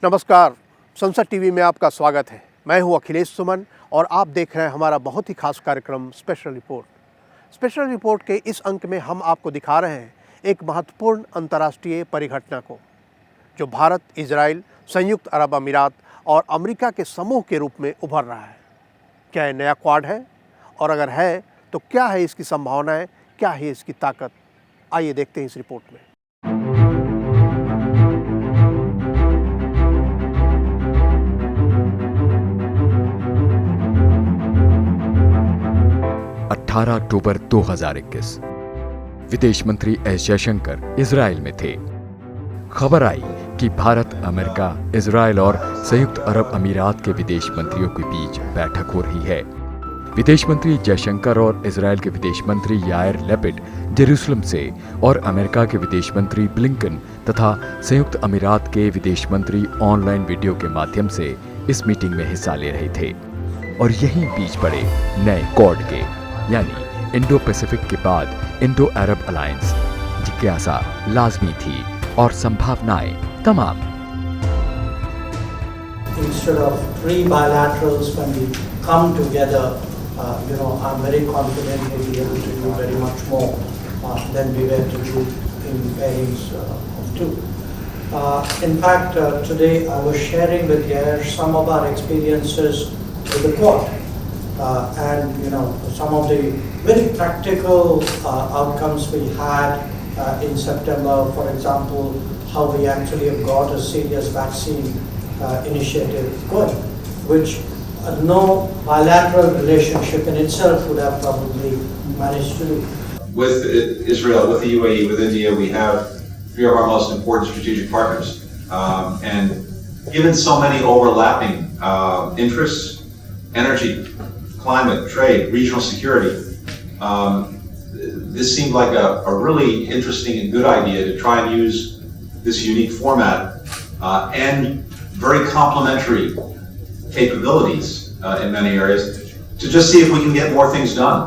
नमस्कार, संसद टीवी में आपका स्वागत है। मैं हूं अखिलेश सुमन और आप देख रहे हैं हमारा बहुत ही खास कार्यक्रम स्पेशल रिपोर्ट। स्पेशल रिपोर्ट के इस अंक में हम आपको दिखा रहे हैं एक महत्वपूर्ण अंतर्राष्ट्रीय परिघटना को, जो भारत, इजराइल, संयुक्त अरब अमीरात और अमेरिका के समूह के रूप में उभर रहा है। क्या यह नया क्वाड है? और अगर है तो क्या है इसकी संभावनाएं, क्या है इसकी ताकत? आइए देखते हैं इस रिपोर्ट में। 18 अक्टूबर 2021 विदेश मंत्री एस जयशंकर इजराइल में थे। खबर आई कि भारत, अमेरिका, इजराइल और संयुक्त अरब अमीरात के विदेश मंत्रियों के बीच बैठक हो रही है। विदेश मंत्री जयशंकर और इजराइल के विदेश मंत्री यायर लैपिड जेरूसलम से और अमेरिका के विदेश मंत्री ब्लिंकन तथा संयुक्त अमीरात के विदेश मंत्री ऑनलाइन वीडियो के माध्यम से इस मीटिंग में हिस्सा ले रहे थे। और यहीं बीच पड़े नए क्वाड के, यानी इंडो पैसिफिक के बाद इंडो अरब अलायंस। जिज्ञासा लाजमी थी और संभावनाएं तमाम। Instead of three bilaterals, when we come together, I'm very confident we'll be able to do very much more than we were to do in pairings of two. In fact, today I was sharing with Yair some of our experiences with the Quad. And some of the very practical outcomes we had in September. For example, how we actually have got a serious vaccine initiative going, which no bilateral relationship in itself would have probably managed to do. With Israel, with the UAE, with India, we have three of our most important strategic partners. And given so many overlapping interests, energy, climate, trade, regional security. This seemed like a really interesting and good idea to try and use this unique format and very complementary capabilities in many areas to just see if we can get more things done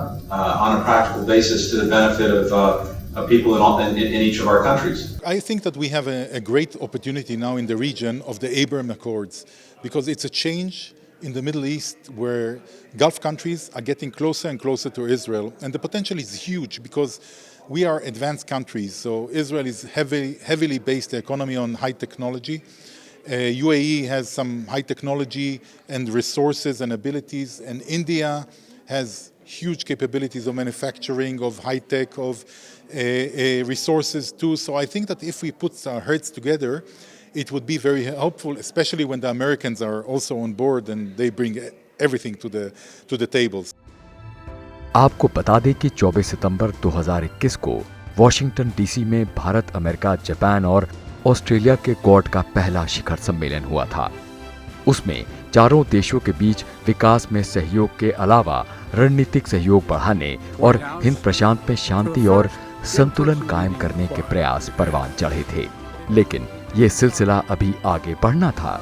on a practical basis to the benefit of people in each of our countries. I think that we have a great opportunity now in the region of the Abraham Accords, because it's a change in the Middle East where Gulf countries are getting closer and closer to Israel, and the potential is huge because we are advanced countries. So Israel is heavily based economy on high technology. UAE has some high technology and resources and abilities, and India has huge capabilities of manufacturing, of high tech, of resources too. So I think that if we put our heads together, it would be very helpful, especially when the Americans are also on board and they bring everything to the tables. आपको बता दें कि 24 सितंबर 2021 को Washington DC में Bharat, America, Japan और Australia के quad का पहला शिखर सम्मेलन हुआ था। उसमें चारों देशों के बीच विकास में सहयोग के अलावा रणनीतिक सहयोग बढ़ाने और हिंद प्रशांत में शांति और संतुलन कायम करने के प्रयास परवान चढ़े थे। लेकिन ये सिलसिला अभी आगे बढ़ना था।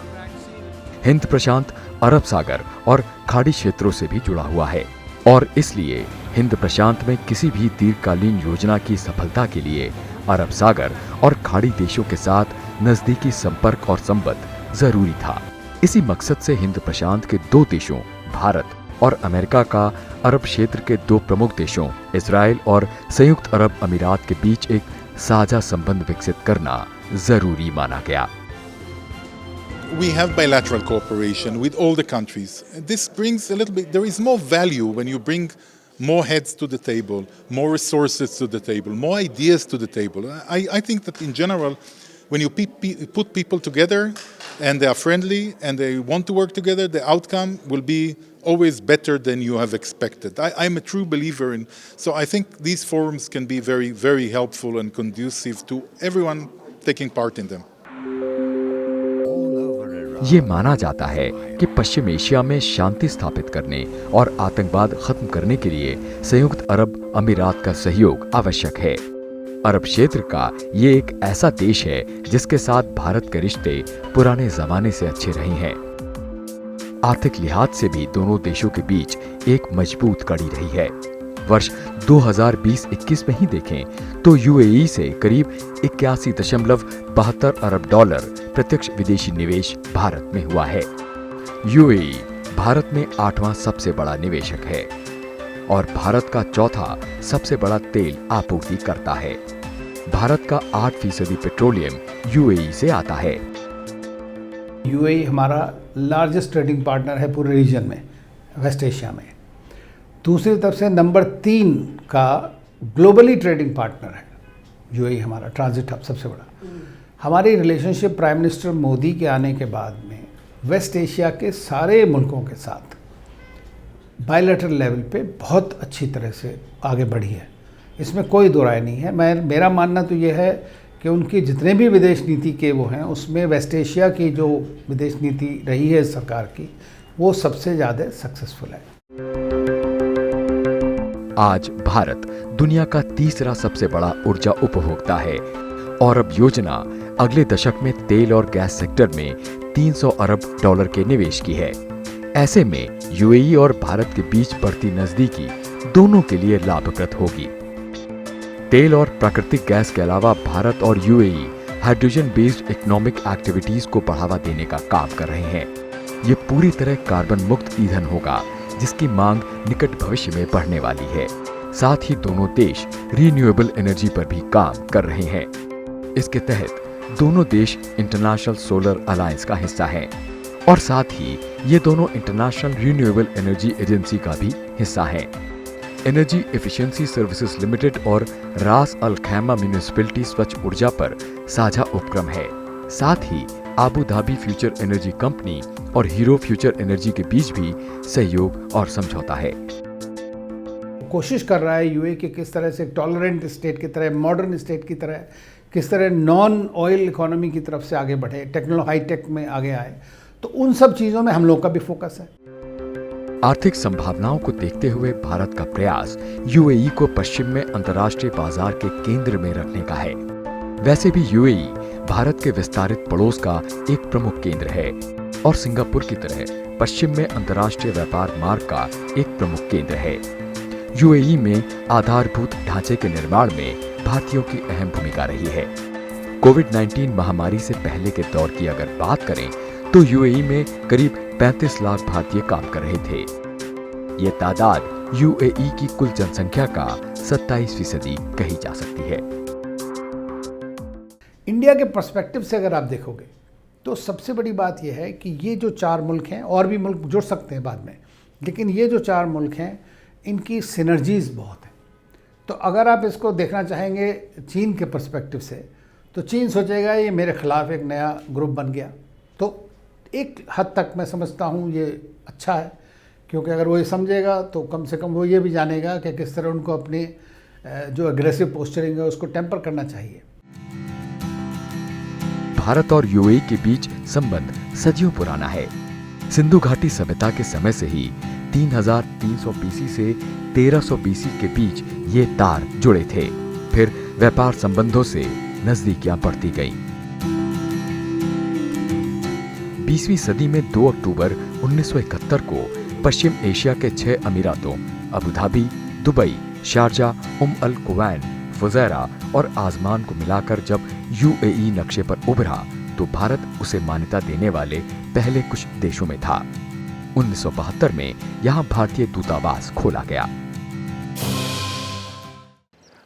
हिंद प्रशांत अरब सागर और खाड़ी क्षेत्रों से भी जुड़ा हुआ है और इसलिए हिंद प्रशांत में किसी भी दीर्घकालीन योजना की सफलता के लिए अरब सागर और खाड़ी देशों के साथ नजदीकी संपर्क और संबंध जरूरी था। इसी मकसद से हिंद प्रशांत के दो देशों, भारत और अमेरिका का अरब क्षेत्र के दो प्रमुख देशों, इजराइल और संयुक्त अरब अमीरात के बीच एक साझा संबंध विकसित करना जरूरी माना गया। We have bilateral cooperation with all the countries. This brings a little bit, there is more value when you bring more heads to the table, more resources to the table, more ideas to the table. I think that in general, when you put people together and they are friendly and they want to work together, the outcome will be always better than you have expected. I'm a true believer in, so I think these forums can be very, very helpful and conducive to everyone taking part in them. ये माना जाता है कि पश्चिम Asia में शांति स्थापित करने और आतंकवाद खत्म करने के लिए संयुक्त अरब अमीरात का सहयोग आवश्यक है। अरब क्षेत्र का ये एक ऐसा देश है जिसके साथ भारत के रिश्ते पुराने जमाने से अच्छे रहे हैं। आर्थिक लिहाज से भी दोनों देशों के बीच एक मजबूत कड़ी रही है। वर्ष 2020-21 में ही देखें तो यूएई से करीब 81.72 अरब डॉलर प्रत्यक्ष विदेशी निवेश भारत में हुआ है। यूएई भारत में 8वां सबसे बड़ा निवेशक है और भारत का चौथा सबसे बड़ा तेल आपूर्तिकर्ता है। भारत का 8% पेट्रोलियम यूएई से आता है। यूएई हमारा लार्जेस्ट ट्रेडिंग पार्टनर है पूरे रीजन में, वेस्ट एशिया में। दूसरी तरफ से नंबर 3 का ग्लोबली ट्रेडिंग पार्टनर है यूएई, हमारा ट्रांजिट हब सबसे बड़ा। हमारी रिलेशनशिप प्राइम मिनिस्टर मोदी के आने के बाद में वेस्ट एशिया के सारे मुल्कों के साथ बायलैटरल लेवल पे बहुत अच्छी तरह से आगे बढ़ी है, इसमें कोई दो राय नहीं है। मेरा मानना तो ये है कि उनकी जितने भी विदेश नीति के वो हैं, उसमें वेस्ट एशिया की जो विदेश नीति रही है सरकार की, वो सबसे ज़्यादा सक्सेसफुल है। आज भारत दुनिया का तीसरा सबसे बड़ा ऊर्जा उपभोक्ता है और अब योजना अगले दशक में तेल और गैस सेक्टर में 300 अरब डॉलर के निवेश की है। ऐसे में यूएई और भारत के बीच बढ़ती नजदीकी दोनों के लिए लाभप्रद होगी। तेल और प्राकृतिक गैस के अलावा भारत और UAE hydrogen based economic activities को बढ़ावा देने का काम कर रहे हैं। ये पूरी तरह कार्बन मुक्त ईंधन होगा जिसकी मांग निकट भविष्य में बढ़ने वाली है। साथ ही दोनों देश रिन्यूएबल एनर्जी पर भी काम कर रहे हैं। इसके तहत दोनों देश इंटरनेशनल सोलर अलायंस का हिस्सा हैं और साथ ही ये दोनों इंटरनेशनल रिन्यूएबल एनर्जी एजेंसी का भी हिस्सा हैं। एनर्जी एफिशिएंसी सर्विसेज लिमिटेड और रास अल खैमा म्यूनिसिपैलिटी स्वच्छ ऊर्जा पर साझा उपक्रम है। साथ ही Abu Dhabi future energy company और हीरो फ्यूचर एनर्जी के बीच भी सहयोग और समझौता है। कोशिश कर रहा है यूएई के किस तरह से टॉलरेंट स्टेट की तरह, मॉडर्न स्टेट की तरह, किस तरह नॉन ऑयल इकोनॉमी की तरफ से आगे बढ़े, टेक्नोलॉजी हाईटेक में आगे आए। तो उन सब चीज़ों में हम लोग का भी फोकस है। आर्थिक संभावनाओं को देखते हुए भारत का प्रयास यूएई को पश्चिम में अंतर्राष्ट्रीय बाजार के केंद्र में रखने का है। वैसे भी यूएई भारत के विस्तारित पड़ोस का एक प्रमुख केंद्र है और सिंगापुर की तरह पश्चिम में अंतर्राष्ट्रीय व्यापार मार्ग का एक प्रमुख केंद्र है। यूएई में आधारभूत ढांचे के निर्माण में भारतीयों की अहम भूमिका रही है। कोविड-19 महामारी से पहले के दौर की अगर बात करें तो यूएई में करीब 35 लाख भारतीय काम कर रहे थे। ये तादाद यूएई की कुल जनसंख्या का 27% कही जा सकती है। इंडिया के पर्सपेक्टिव से अगर आप देखोगे तो सबसे बड़ी बात यह है कि ये जो 4 मुल्क हैं, और भी मुल्क जुड़ सकते हैं बाद में, लेकिन ये जो 4 मुल्क हैं इनकी सिनर्जीज बहुत है। तो अगर आप इसको देखना चाहेंगे चीन के पर्सपेक्टिव से, तो चीन सोचेगा ये मेरे खिलाफ एक नया ग्रुप बन गया। तो एक हद तक मैं समझता हूँ ये अच्छा है, क्योंकि अगर वो ये समझेगा तो कम से कम वो ये भी जानेगा कि किस तरह उनको अपनी जो एग्रेसिव पोस्चरिंग है उसको टेम्पर करना चाहिए। भारत और यूएई के बीच संबंध सदियों पुराना है। सिंधु घाटी सभ्यता के समय से ही 3300 बीसी से 1300 बीसी के बीच ये तार जुड़े थे। फिर व्यापार संबंधों से नजदीकियां बढ़ती गईं। 20वीं सदी में 2 अक्टूबर 1971 को पश्चिम एशिया के 6 अमीरातों अबू धाबी, दुबई, शारजाह, अल कुवैन, फुजैरा और आजमान को मिलाकर जब यूएई नक्शे पर उभरा तो भारत उसे मान्यता देने वाले पहले कुछ देशों में था। 1972 में यहां भारतीय दूतावास खोला गया।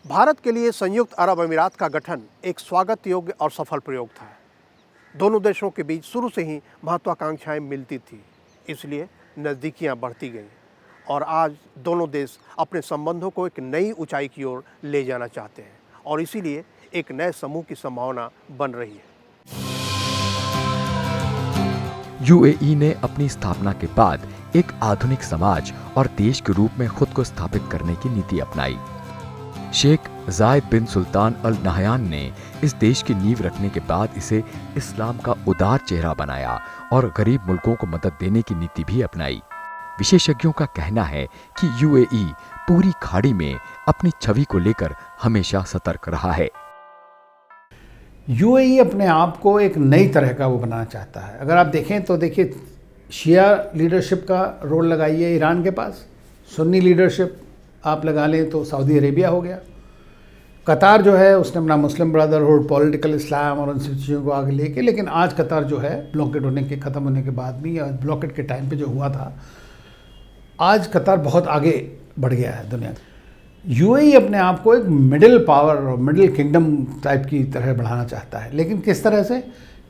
भारत के लिए संयुक्त अरब अमीरात का गठन एक स्वागत योग्य और सफल प्रयोग था। दोनों देशों के बीच शुरू से ही महत्वाकांक्षाएं मिलती थी, इसलिए नज़दीकियां बढ़ती गईं और आज दोनों देश अपने संबंधों को एक नई ऊंचाई की ओर ले जाना चाहते हैं और इसीलिए एक नए समूह की संभावना बन रही है। यूएई ने अपनी स्थापना के बाद एक आधुनिक समाज और देश के रूप में खुद को स्थापित करने की नीति अपनाई। शेख जायद बिन सुल्तान अल नहयान ने इस देश की नींव रखने के बाद इसे इस्लाम का उदार चेहरा बनाया और गरीब मुल्कों को मदद देने की नीति भी अपनाई। विशेषज्ञों का कहना है कि यूएई पूरी खाड़ी में अपनी छवि को लेकर हमेशा सतर्क रहा है। यूएई अपने आप को एक नई तरह का वो बनाना चाहता है। अगर आप देखें तो देखिए, शिया लीडरशिप का रोल लगाइए ईरान के पास, सुन्नी लीडरशिप आप लगा लें तो सऊदी अरेबिया हो गया। कतार जो है उसने अपना मुस्लिम ब्रदरहुड, पॉलिटिकल इस्लाम और उन सब चीज़ों को आगे लेके, लेकिन आज कतार जो है ब्लॉकेट होने के ख़त्म होने के बाद भी, या ब्लॉकेट के टाइम पे जो हुआ था, आज कतार बहुत आगे बढ़ गया है दुनिया। यूएई अपने आप को एक मिडिल पावर और मिडिल किंगडम टाइप की तरह बढ़ाना चाहता है, लेकिन किस तरह से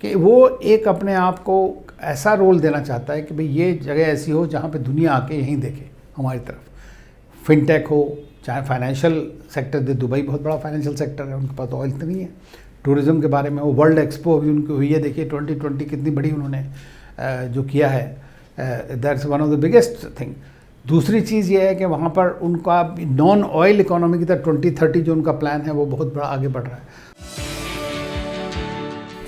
कि वो एक अपने आप को ऐसा रोल देना चाहता है कि भाई ये जगह ऐसी हो जहाँ पे दुनिया आके यहीं देखे हमारी तरफ। फिनटेक हो, चाहे फाइनेंशियल सेक्टर दे, दुबई बहुत बड़ा फाइनेंशियल सेक्टर है, उनके पास ऑयल तो नहीं है। टूरिज़्म के बारे में वो वर्ल्ड एक्सपो अभी उनकी हुई है, देखिए 2020 कितनी बड़ी उन्होंने जो किया है, that's one of the biggest thing. दूसरी चीज़ ये है कि वहाँ पर उनका नॉन ऑयल इकोनॉमी की तरफ 2030 जो उनका प्लान है वो बहुत बड़ा आगे बढ़ रहा है।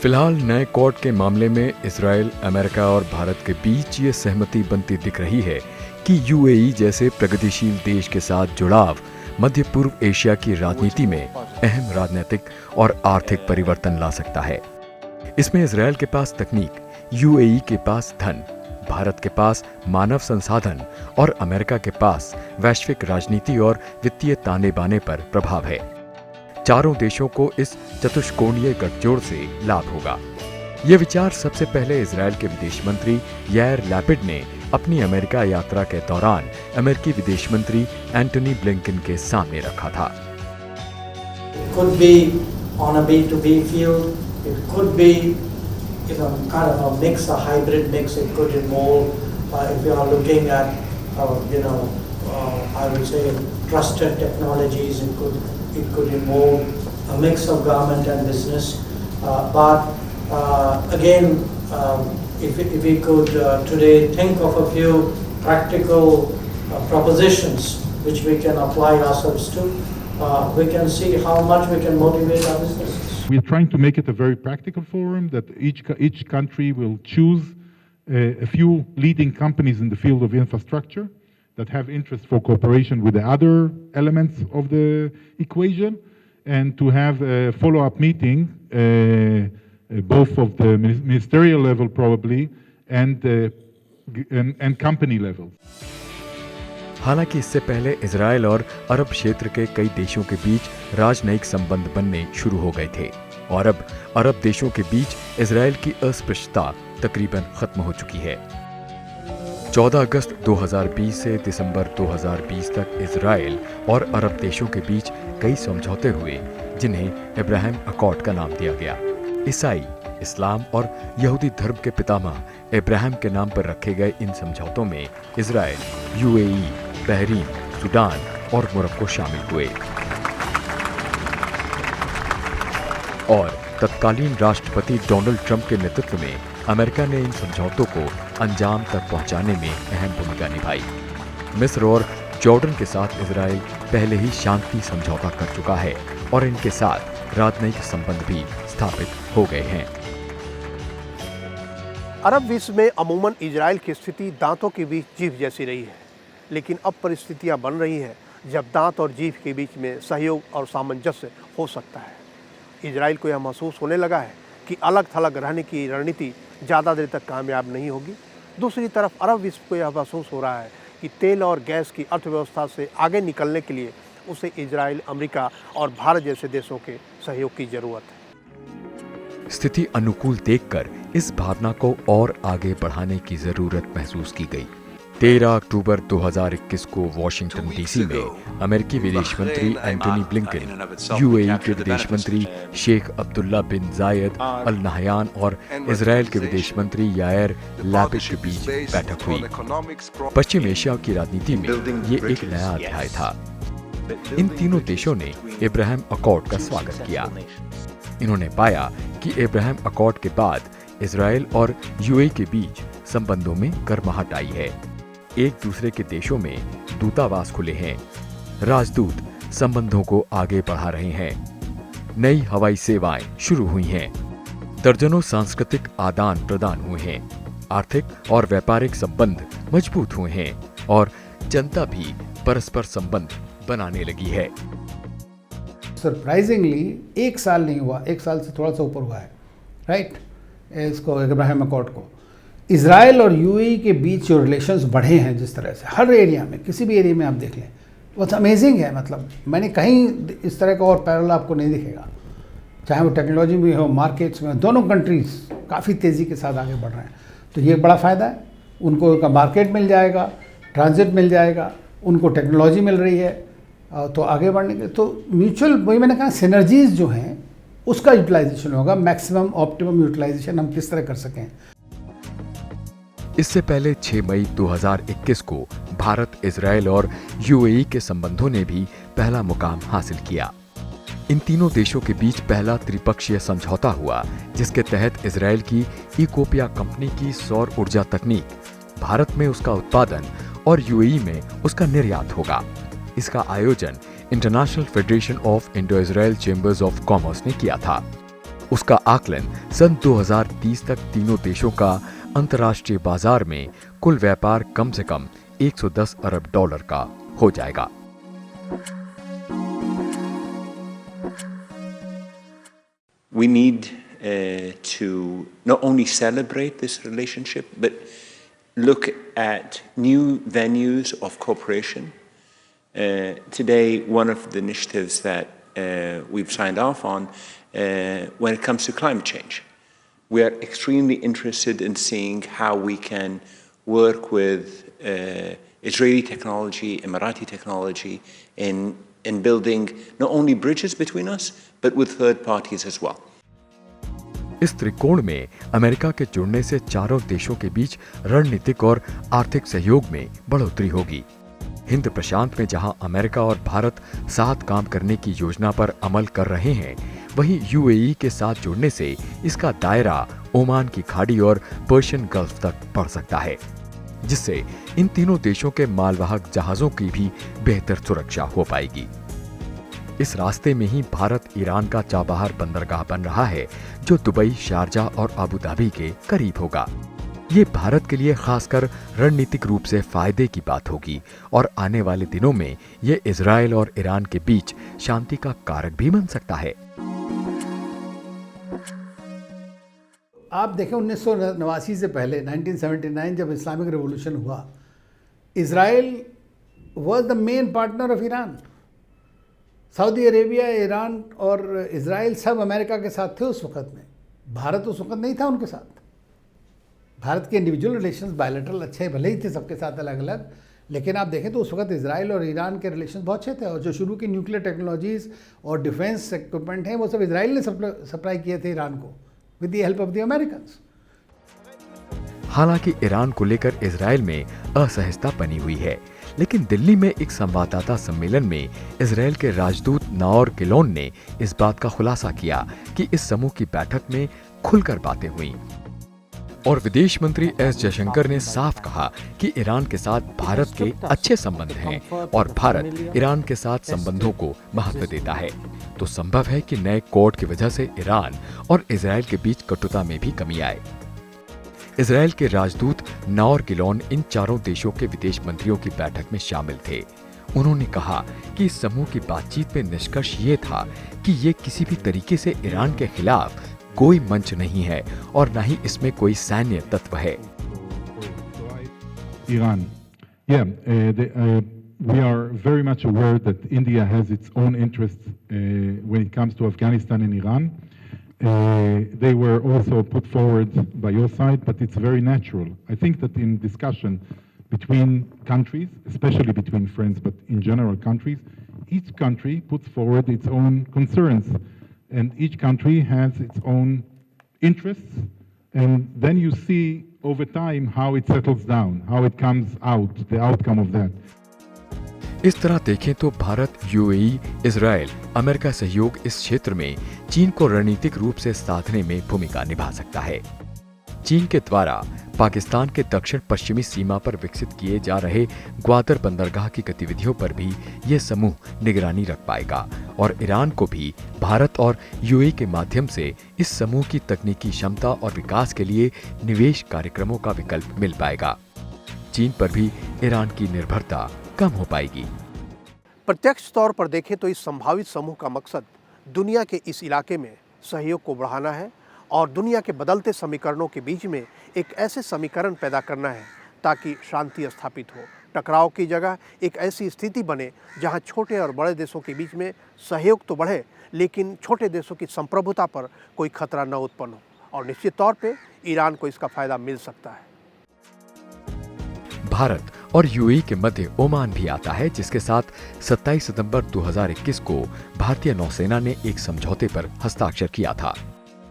फिलहाल नए क्वाड के मामले में इजराइल, अमेरिका और भारत के बीच ये सहमति बनती दिख रही है कि यूएई जैसे प्रगतिशील देश के साथ जुड़ाव मध्य पूर्व एशिया की राजनीति में अहम राजनीतिक और आर्थिक परिवर्तन ला सकता है। इसमें इजराइल के पास तकनीक, यूएई के पास धन, भारत के पास मानव संसाधन और अमेरिका के पास वैश्विक राजनीति और वित्तीय ताने बाने पर प्रभाव है। चारों देशों को इस चतुष्कोणीय गठजोड़ से लाभ होगा। ये विचार सबसे पहले इजराइल के विदेश मंत्री यायर लैपिड ने अपनी अमेरिका यात्रा के दौरान अमेरिकी विदेश मंत्री एंटनी ब्लिंकन के सामने रखा था। It could be on a B2B field, it could be kind of a mix, a hybrid mix. It could involve, if you are looking at, I would say trusted technologies, it could involve a mix of government and business. But again, if we could today think of a few practical propositions which we can apply ourselves to, we can see how much we can motivate our businesses. We're trying to make it a very practical forum that each country will choose a few leading companies in the field of infrastructure that have interest for cooperation with the other elements of the equation, and to have a follow-up meeting, both of the ministerial level probably and company level. हालांकि इससे पहले Israel और अरब क्षेत्र के कई देशों के बीच राजनयिक संबंध बनने शुरू हो गए थे और अब अरब देशों के बीच इजराइल की अस्पृश्यता तकरीबन खत्म हो चुकी है। 14 अगस्त 2020 से दिसंबर 2020 तक इजराइल और अरब देशों के बीच कई समझौते हुए जिन्हें इब्राहिम अकॉर्ड का नाम दिया गया। ईसाई, इस्लाम और यहूदी धर्म के पितामह इब्राहिम के नाम पर रखे गए इन समझौतों में इजराइल, यूएई, बहरीन, सूडान और मोरक्को शामिल हुए और तत्कालीन राष्ट्रपति डोनाल्ड ट्रंप के नेतृत्व में अमेरिका ने इन समझौतों को अंजाम तक पहुंचाने में अहम भूमिका निभाई। मिस्र और जॉर्डन के साथ इजराइल पहले ही शांति समझौता कर चुका है और इनके साथ राजनयिक संबंध भी स्थापित हो गए हैं। अरब विश्व में अमूमन इजराइल की स्थिति दांतों के बीच जीभ जैसी रही है, लेकिन अब परिस्थितियां बन रही हैं जब दांत और जीभ के बीच में सहयोग और सामंजस्य हो सकता है। इजराइल को यह महसूस होने लगा है कि अलग थलग रहने की रणनीति ज़्यादा देर तक कामयाब नहीं होगी। दूसरी तरफ अरब विश्व को यह महसूस हो रहा है कि तेल और गैस की अर्थव्यवस्था से आगे निकलने के लिए उसे इजराइल, अमेरिका और भारत जैसे देशों के सहयोग की जरूरत है। स्थिति अनुकूल देखकर इस भावना को और आगे बढ़ाने की जरूरत महसूस की गई। 13 अक्टूबर 2021 को वाशिंगटन डीसी में अमेरिकी विदेश मंत्री एंटनी ब्लिंकन, यूएई के विदेश मंत्री शेख अब्दुल्ला बिन जायद अल नहयान और इजराइल के विदेश मंत्री यायर लैपिड के बीच बैठक हुई। पश्चिम एशिया की राजनीति में ये एक नया अध्याय था। इन तीनों देशों ने इब्राहिम अकॉर्ड का स्वागत किया। इन्होंने पाया कि इब्राहिम अकॉर्ड के बाद इजराइल और यूएई के बीच संबंधों में गर्माहट आई है। एक दूसरे के देशों में दूतावास खुले हैं, राजदूत संबंधों को आगे बढ़ा रहे हैं, नई हवाई सेवाएं शुरू हुई हैं, दर्जनों सांस्कृतिक आदान प्रदान हुए हैं, आर्थिक और व्यापारिक संबंध मजबूत हुए हैं और जनता भी परस्पर संबंध बनाने लगी है। सरप्राइजिंगली एक साल नहीं हुआ, एक साल से थोड़ा सा ऊपर हुआ है, राइट, इसको इब्राहिम अकॉर्ड को। इजराइल और यूएई के बीच जो रिलेशंस बढ़े हैं जिस तरह से, हर एरिया में, किसी भी एरिया में आप देख लें, बहुत अमेजिंग है। मतलब मैंने कहीं इस तरह का और पैरेलल आपको नहीं दिखेगा, चाहे वो टेक्नोलॉजी में हो, मार्केट्स में, दोनों कंट्रीज़ काफ़ी तेज़ी के साथ आगे बढ़ रहे हैं। तो ये बड़ा फ़ायदा है, उनको उनका मार्केट मिल जाएगा, ट्रांजिट मिल जाएगा, उनको टेक्नोलॉजी मिल रही है, तो आगे बढ़ने के तो म्यूचुअल, वही मैंने कहा सिनर्जीज़ जो हैं उसका यूटिलाइजेशन होगा, मैक्सिमम ऑप्टिमम यूटिलाइजेशन हम किस तरह कर सकें। इससे पहले 6 मई 2021 को भारत, इजराइल और यूएई के संबंधों ने भी पहला मुकाम हासिल किया। इन तीनों देशों के बीच पहला त्रिपक्षीय समझौता हुआ, जिसके तहत इजराइल की इकोपिया कंपनी की सौर ऊर्जा तकनीक भारत में उसका उत्पादन और यूएई में उसका निर्यात होगा। इसका आयोजन international federation of Indo Israel chambers of commerce ने किया था। उसका आकलन सन 2030 तक तीनों देशों का अंतर्राष्ट्रीय बाजार में कुल व्यापार कम से कम 110 अरब डॉलर का हो जाएगा। We need to not only celebrate this relationship, but look at new venues of cooperation. Today, one of the initiatives that we've signed off on when it comes to climate change. We are extremely interested in seeing how we can work with Israeli technology, Emirati technology in building not only bridges between us, but with third parties as well. इस त्रिकोण में America के जुड़ने से चारों देशों के बीच रणनीतिक और आर्थिक सहयोग में बढ़ोतरी होगी। हिंद प्रशांत में जहां अमेरिका और भारत साथ काम करने की योजना पर अमल कर रहे हैं, वहीं यूएई के साथ जुड़ने से इसका दायरा ओमान की खाड़ी और पर्शियन गल्फ तक बढ़ सकता है, जिससे इन तीनों देशों के मालवाहक जहाजों की भी बेहतर सुरक्षा हो पाएगी। इस रास्ते में ही भारत ईरान का चाबहार बंदरगाह बन रहा है, जो दुबई, शारजा और अबू धाबी के करीब होगा। ये भारत के लिए खासकर रणनीतिक रूप से फायदे की बात होगी और आने वाले दिनों में ये इजराइल और ईरान के बीच शांति का कारक भी बन सकता है। आप देखें 1989 से पहले 1979 जब इस्लामिक रेवोल्यूशन हुआ, Israel was the main partner of Iran. Saudi Arabia, Iran और इजराइल सब अमेरिका के साथ थे उस वक़्त में। भारत उस वक़्त नहीं था उनके साथ। भारत के इंडिविजुअल रिलेशंस बायलैटरल अच्छे भले ही थे सबके साथ अलग अलग, लेकिन आप देखें तो उस वक्त इजराइल और ईरान के रिलेशन बहुत अच्छे थे। और जो शुरू की न्यूक्लियर टेक्नोलॉजीज़ और डिफेंस इक्विपमेंट हैं वो सब इजराइल ने सप्लाई किए थे ईरान को with the help of the Americans. हालांकि ईरान को लेकर इजराइल में असहजता बनी हुई है, लेकिन दिल्ली में एक संवाददाता सम्मेलन में इजराइल के राजदूत नाओर गिलोन ने इस बात का खुलासा किया कि इस समूह की बैठक में खुलकर बातें हुई और विदेश मंत्री एस जयशंकर ने साफ कहा कि ईरान के साथ भारत के अच्छे संबंध हैं और भारत ईरान के साथ संबंधों को महत्व देता है। तो संभव है कि नए कोड की वजह से ईरान और इजराइल के बीच कटुता में भी कमी आए। इजराइल के राजदूत नाओर गिलोन इन चारों देशों के विदेश मंत्रियों की बैठक में शामिल थे। उन्होंने कहा कि इस समूह की बातचीत में निष्कर्ष ये था कि ये किसी भी तरीके से ईरान के खिलाफ कोई मंच नहीं है और न ही इसमें कोई सैन्य तत्व है। Iran. Yeah, we are very much aware that India has its own interests when it comes to Afghanistan and Iran. They were also put forward by your side, but it's very natural. I think that in discussion between countries, especially between friends, but in general countries, each country puts forward its own concerns, and each country has its own interests, and then you see over time how it settles down, how it comes out, the outcome of that. इस तरह देखें तो Bharat, UAE, Israel, America सहयोग इस क्षेत्र में चीन को रणनीतिक रूप से साधने में भूमिका निभा सकता है। चीन के द्वारा पाकिस्तान के दक्षिण पश्चिमी सीमा पर विकसित किए जा रहे ग्वादर बंदरगाह की गतिविधियों पर भी ये समूह निगरानी रख पाएगा और ईरान को भी भारत और यूएई के माध्यम से इस समूह की तकनीकी क्षमता और विकास के लिए निवेश कार्यक्रमों का विकल्प मिल पाएगा। चीन पर भी ईरान की निर्भरता कम हो पाएगी। प्रत्यक्ष तौर पर देखें तो इस संभावित समूह का मकसद दुनिया के इस इलाके में सहयोग को बढ़ाना है और दुनिया के बदलते समीकरणों के बीच में एक ऐसे समीकरण पैदा करना है ताकि शांति स्थापित हो, टकराव की जगह एक ऐसी स्थिति बने जहां छोटे और बड़े देशों के बीच में सहयोग तो बढ़े, लेकिन छोटे देशों की संप्रभुता पर कोई खतरा न उत्पन्न हो। और निश्चित तौर पे ईरान को इसका फायदा मिल सकता है। भारत और यूएई के मध्य ओमान भी आता है, जिसके साथ 27 सितंबर 2021 को भारतीय नौसेना ने एक समझौते पर हस्ताक्षर किया था।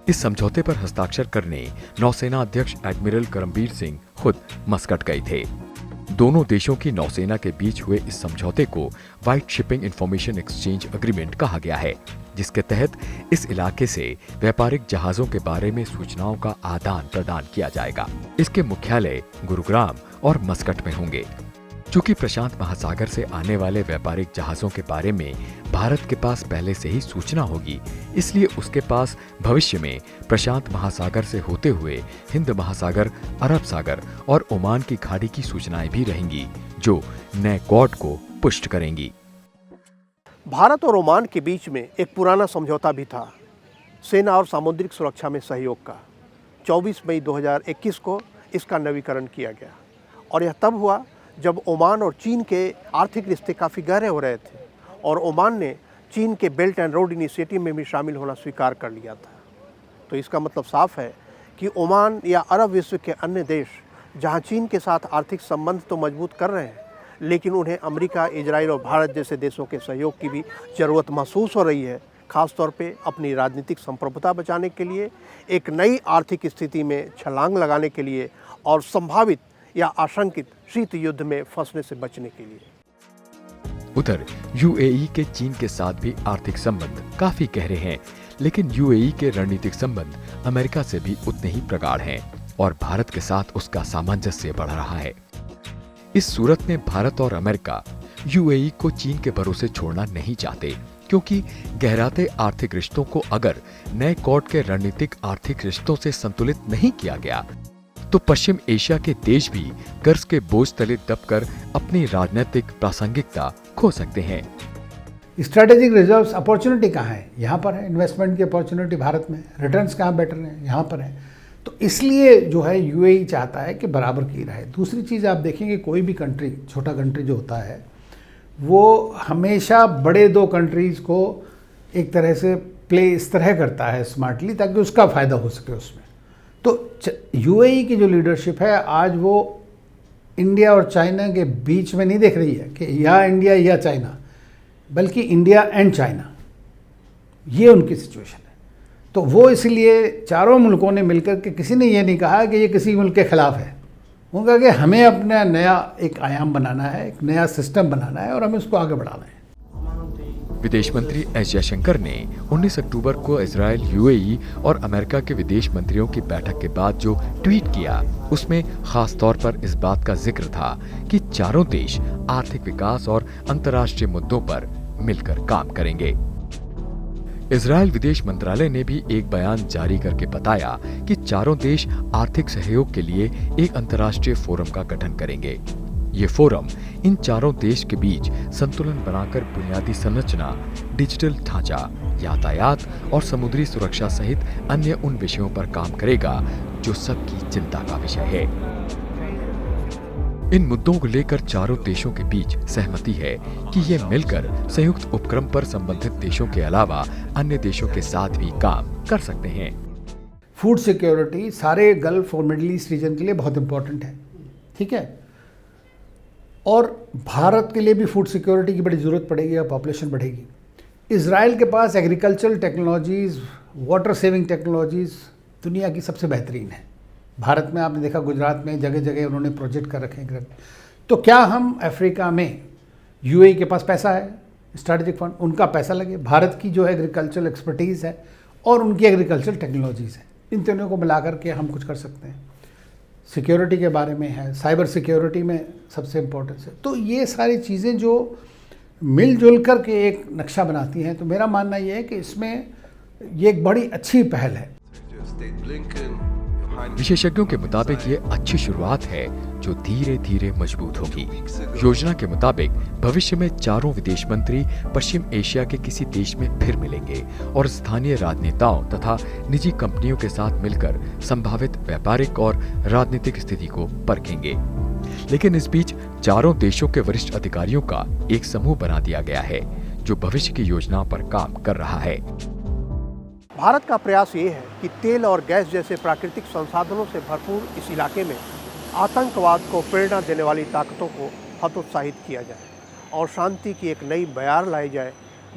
इस समझौते पर हस्ताक्षर करने नौसेना अध्यक्ष एडमिरल करमबीर सिंह खुद मस्कट गए थे। दोनों देशों की नौसेना के बीच हुए इस समझौते को white shipping information exchange agreement कहा गया है, जिसके तहत इस इलाके से व्यापारिक जहाजों के बारे में सूचनाओं का आदान प्रदान किया जाएगा। इसके मुख्यालय गुरुग्राम और मस्कट में होंगे। चूंकि प्रशांत महासागर से आने वाले व्यापारिक जहाजों के बारे में भारत के पास पहले से ही सूचना होगी, इसलिए उसके पास भविष्य में प्रशांत महासागर से होते हुए हिंद महासागर, अरब सागर और ओमान की खाड़ी की सूचनाएं भी रहेंगी, जो नए कॉड को पुष्ट करेंगी। भारत और ओमान के बीच में एक पुराना समझौता भी था, सेना और सामुद्रिक सुरक्षा में सहयोग का। 24 मई 2021 को इसका नवीकरण किया गया और यह तब हुआ जब ओमान और चीन के आर्थिक रिश्ते काफ़ी गहरे हो रहे थे और ओमान ने चीन के बेल्ट एंड रोड इनिशिएटिव में भी शामिल होना स्वीकार कर लिया था। तो इसका मतलब साफ है कि ओमान या अरब विश्व के अन्य देश जहां चीन के साथ आर्थिक संबंध तो मजबूत कर रहे हैं, लेकिन उन्हें अमेरिका, इजराइल और भारत जैसे देशों के सहयोग की भी ज़रूरत महसूस हो रही है, खासतौर पे अपनी राजनीतिक संप्रभुता बचाने के लिए, एक नई आर्थिक स्थिति में छलांग लगाने के लिए और संभावित या आशंकित शीत युद्ध में फंसने से बचने के लिए। उधर यूएई के चीन के साथ भी आर्थिक संबंध काफी गहरे हैं, लेकिन यूएई के रणनीतिक संबंध अमेरिका से भी उतने ही प्रगाढ़ हैं और भारत के साथ उसका सामंजस्य बढ़ रहा है। इस सूरत में भारत और अमेरिका यूएई को चीन के भरोसे छोड़ना नहीं चाहते, क्योंकि गहराते आर्थिक रिश्तों को अगर नए कॉड के रणनीतिक आर्थिक रिश्तों से संतुलित नहीं किया गया तो पश्चिम एशिया के देश भी कर्ज के बोझ तले दबकर अपनी राजनीतिक प्रासंगिकता खो सकते हैं। स्ट्रैटेजिक रिजर्व्स अपॉर्चुनिटी कहाँ है? यहाँ पर है। इन्वेस्टमेंट की अपॉर्चुनिटी भारत में, रिटर्न्स कहाँ बेटर हैं? यहाँ पर है। तो इसलिए जो है यूएई चाहता है कि बराबर की रहे। दूसरी चीज़ आप देखेंगे, कोई भी कंट्री, छोटा कंट्री जो होता है, वो हमेशा बड़े दो कंट्रीज़ को एक तरह से प्ले इस तरह करता है स्मार्टली, ताकि उसका फ़ायदा हो सके उसमें। तो यूएई की जो लीडरशिप है आज वो इंडिया और चाइना के बीच में नहीं देख रही है कि या इंडिया या चाइना, बल्कि इंडिया एंड चाइना, ये उनकी सिचुएशन है। तो वो इसलिए चारों मुल्कों ने मिलकर के, किसी ने ये नहीं कहा कि ये किसी मुल्क के खिलाफ है, वो कहा कि हमें अपना नया एक आयाम बनाना है, एक नया सिस्टम बनाना है और हमें उसको आगे बढ़ाना है। विदेश मंत्री एस जयशंकर ने 19 अक्टूबर को इजराइल, यूएई और अमेरिका के विदेश मंत्रियों की बैठक के बाद जो ट्वीट किया, उसमें खास तौर पर इस बात का जिक्र था कि चारों देश आर्थिक विकास और अंतर्राष्ट्रीय मुद्दों पर मिलकर काम करेंगे। इजराइल विदेश मंत्रालय ने भी एक बयान जारी करके बताया कि चारों देश आर्थिक सहयोग के लिए एक अंतर्राष्ट्रीय फोरम का गठन करेंगे। ये फोरम इन चारों देश के बीच संतुलन बनाकर बुनियादी संरचना, डिजिटल ढांचा, यातायात और समुद्री सुरक्षा सहित अन्य उन विषयों पर काम करेगा जो सबकी चिंता का विषय है। इन मुद्दों को लेकर चारों देशों के बीच सहमति है कि ये मिलकर संयुक्त उपक्रम पर संबंधित देशों के अलावा अन्य देशों के साथ भी काम कर सकते हैं। फूड सिक्योरिटी सारे गल्फ और मिडिल ईस्ट रीजन के लिए बहुत इंपॉर्टेंट है, ठीक है, और भारत के लिए भी फूड सिक्योरिटी की बड़ी ज़रूरत पड़ेगी और पॉपुलेशन बढ़ेगी। इजराइल के पास agricultural technologies, water saving technologies दुनिया की सबसे बेहतरीन है। भारत में आपने देखा, गुजरात में जगह जगह उन्होंने प्रोजेक्ट कर रखे हैं। तो क्या हम अफ्रीका में, यूएई के पास पैसा है, स्ट्रैटेजिक फंड, उनका पैसा लगे, भारत की जो है एग्रीकल्चरल एक्सपर्टीज़ है और उनकी एग्रीकल्चरल टेक्नोलॉजीज़ है, इन तीनों को मिलाकर के हम कुछ कर सकते हैं। सिक्योरिटी के बारे में है, साइबर सिक्योरिटी में सबसे इम्पोर्टेंस है। तो ये सारी चीज़ें जो मिलजुल कर के एक नक्शा बनाती हैं, तो मेरा मानना ये है कि इसमें ये एक बड़ी अच्छी पहल है। विशेषज्ञों के मुताबिक ये अच्छी शुरुआत है जो धीरे धीरे मजबूत होगी। योजना के मुताबिक भविष्य में चारों विदेश मंत्री पश्चिम एशिया के किसी देश में फिर मिलेंगे और स्थानीय राजनेताओं तथा निजी कंपनियों के साथ मिलकर संभावित व्यापारिक और राजनीतिक स्थिति को परखेंगे। लेकिन इस बीच चारों देशों के वरिष्ठ अधिकारियों का एक समूह बना दिया गया है जो भविष्य की योजना पर काम कर रहा है। भारत का प्रयास ये है कि तेल और गैस जैसे प्राकृतिक संसाधनों से भरपूर इस इलाके में आतंकवाद को प्रेरणा देने वाली ताकतों को हतोत्साहित किया जाए और शांति की एक नई बयार लाई जाए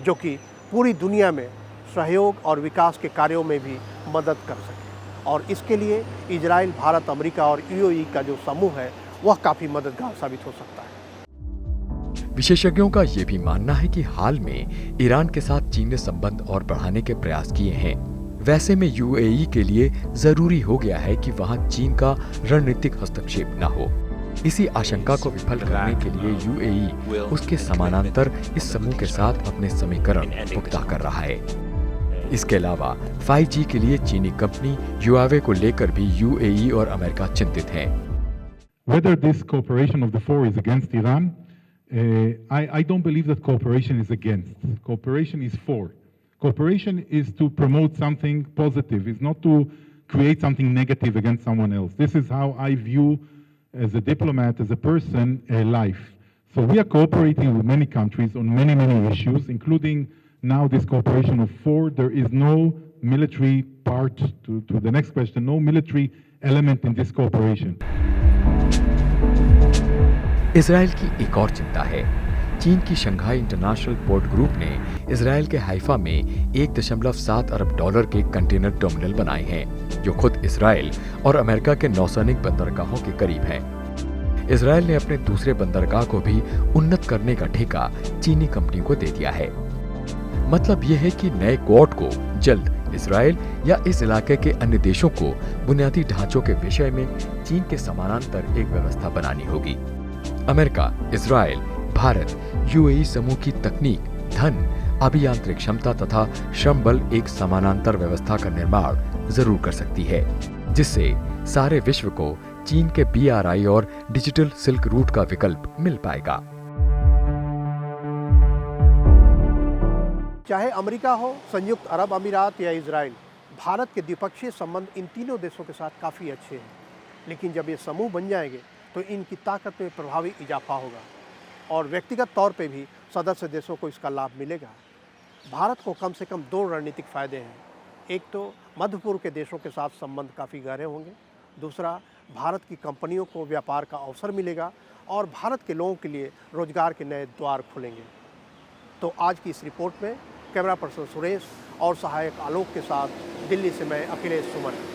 जो कि पूरी दुनिया में सहयोग और विकास के कार्यों में भी मदद कर सके। और इसके लिए इजराइल, भारत, अमेरिका और यूएई का जो समूह है वह काफ़ी मददगार साबित हो सकता है। विशेषज्ञों का ये भी मानना है कि हाल में ईरान के साथ चीन ने संबंध और बढ़ाने के प्रयास किए हैं। वैसे में यूएई के लिए जरूरी हो गया है कि वहां चीन का रणनीतिक हस्तक्षेप न हो। इसी आशंका को विफल करने के लिए यूएई उसके समानांतर इस समूह के साथ अपने समीकरण पुख्ता कर रहा है। इसके अलावा 5G के लिए चीनी कंपनी हुआवे को लेकर भी यूएई और अमेरिका चिंतित हैं। Whether this cooperation of the four is against Iran, I don't believe that cooperation is against. Cooperation is for. Cooperation is to promote something positive, is not to create something negative against someone else. This is how I view, as a diplomat, as a person, life. So we are cooperating with many countries on many, many issues, including now this cooperation of four. There is no military part, to the next question, no military element in this cooperation. Israel की एक और चिंता है। चीन की Shanghai international port group ने Israel के Haifa में 1.7 अरब डॉलर के कंटेनर टर्मिनल बनाए हैं जो खुद इजराइल और अमेरिका के नौसैनिक बंदरगाहों के करीब है। इजराइल ने अपने दूसरे बंदरगाह को भी उन्नत करने का ठेका चीनी कंपनी को दे दिया है। मतलब यह है कि नए क्वाड को जल्द इजराइल या इस इलाके के अन्य देशों को बुनियादी ढांचों के विषय में चीन के समानांतर एक व्यवस्था बनानी होगी। अमेरिका, इजराइल, भारत, यूएई समूह की तकनीक, धन, अभियांत्रिक क्षमता तथा श्रम बल एक समानांतर व्यवस्था का निर्माण जरूर कर सकती है जिससे सारे विश्व को चीन के BRI और डिजिटल सिल्क रूट का विकल्प मिल पाएगा। चाहे अमेरिका हो, संयुक्त अरब अमीरात या इजराइल, भारत के द्विपक्षीय संबंध इन तीनों देशों के साथ काफ़ी अच्छे हैं। लेकिन जब ये समूह बन जाएंगे तो इनकी ताकत में प्रभावी इजाफा होगा और व्यक्तिगत तौर पे भी सदस्य देशों को इसका लाभ मिलेगा। भारत को कम से कम 2 रणनीतिक फायदे हैं। एक तो मध्य पूर्व के देशों के साथ संबंध काफ़ी गहरे होंगे, दूसरा भारत की कंपनियों को व्यापार का अवसर मिलेगा और भारत के लोगों के लिए रोजगार के नए द्वार खुलेंगे। तो आज की इस रिपोर्ट में कैमरा पर्सन सुरेश और सहायक आलोक के साथ दिल्ली से मैं अखिलेश सुमन।